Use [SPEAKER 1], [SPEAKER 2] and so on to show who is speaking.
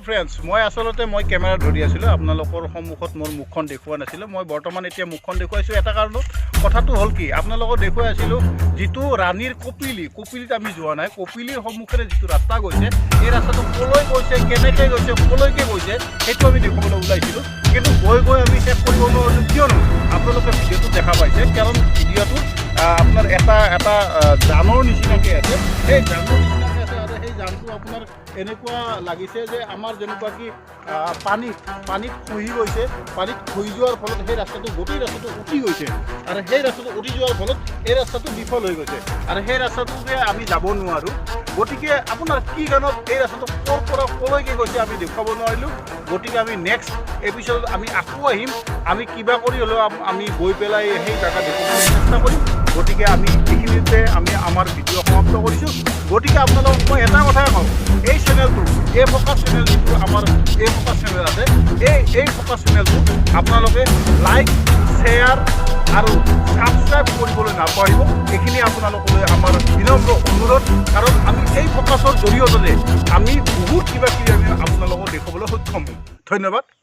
[SPEAKER 1] Friends মই আচলতে camera ধৰি আছিলোঁ আপোনালোকৰ সন্মুখত মোৰ মুখখন দেখুওৱা নাছিলোঁ মই বৰ্তমান এতিয়া মুখখন দেখুৱাইছোঁ এটা কাৰণত কথাটো হ'ল কি আপোনালোকক দেখুৱাই আছিলোঁ যিটো ৰাণীৰ কপিলিত আমি যোৱা নাই কপিলিৰ সন্মুখেৰে যিটো ৰাস্তা গৈছে এই ৰাস্তাটো ক'লৈ গৈছে কেনেকৈ গৈছে ক'লৈকে গৈছে সেইটো আমি দেখুৱাবলৈ ওলাইছিলোঁ কিন্তু গৈ আমি শেষ কৰিব নোৱাৰিলোঁ কিয়নো আপোনালোকে ভিডিঅ'টো দেখা পাইছে কাৰণ ভিডিঅ'টোত আপোনাৰ এটা জানৰ নিচিনাকৈ আছে সেই জানৰ নিচিনাকৈ আছে আৰু সেই জানটো আপোনাৰ এনেকুৱা লাগিছে যে আমাৰ যেনেকুৱা কি পানীত খহি গৈছে পানীত খহি যোৱাৰ ফলত সেই ৰাস্তাটো গোটেই ৰাস্তাটো উঠি গৈছে আৰু সেই ৰাস্তাটো উঠি যোৱাৰ ফলত এই ৰাস্তাটো বিফল হৈ গৈছে আৰু সেই ৰাস্তাটোকে আমি যাব নোৱাৰোঁ গতিকে আপোনাৰ কি কাৰণত এই ৰাস্তাটো ক'ৰ পৰা ক'লৈকে গৈছে আমি দেখুৱাব নোৱাৰিলোঁ গতিকে আমি নেক্সট এপিছ'ডত আমি আকৌ আহিম আমি কিবা কৰি হ'লেও আমি গৈ পেলাই সেই জেগা দেখুৱাবলৈ চেষ্টা কৰিম গতিকে আমি এইখিনিতে আমি আমাৰ ভিডিঅ' সমাপ্ত কৰিছোঁ গতিকে আপোনালোকক মই এটা কথাই কওঁ এই চেনেলটো এই ফ'কাছ চেনেল যিটো আমাৰ এই ফ'কাছ চেনেল আছে এই ফ'কাছ চেনেলটো আপোনালোকে লাইক শ্বেয়াৰ আৰু ছাবস্ক্ৰাইব কৰিবলৈ নাপাহৰিব এইখিনি আপোনালোকলৈ আমাৰ বিনম্ৰ অনুৰোধ কাৰণ আমি এই ফ'কাছৰ জৰিয়তে আমি বহুত কিবা কিবি আমি আপোনালোকক দেখুৱাবলৈ সক্ষম হ'ম ধন্যবাদ।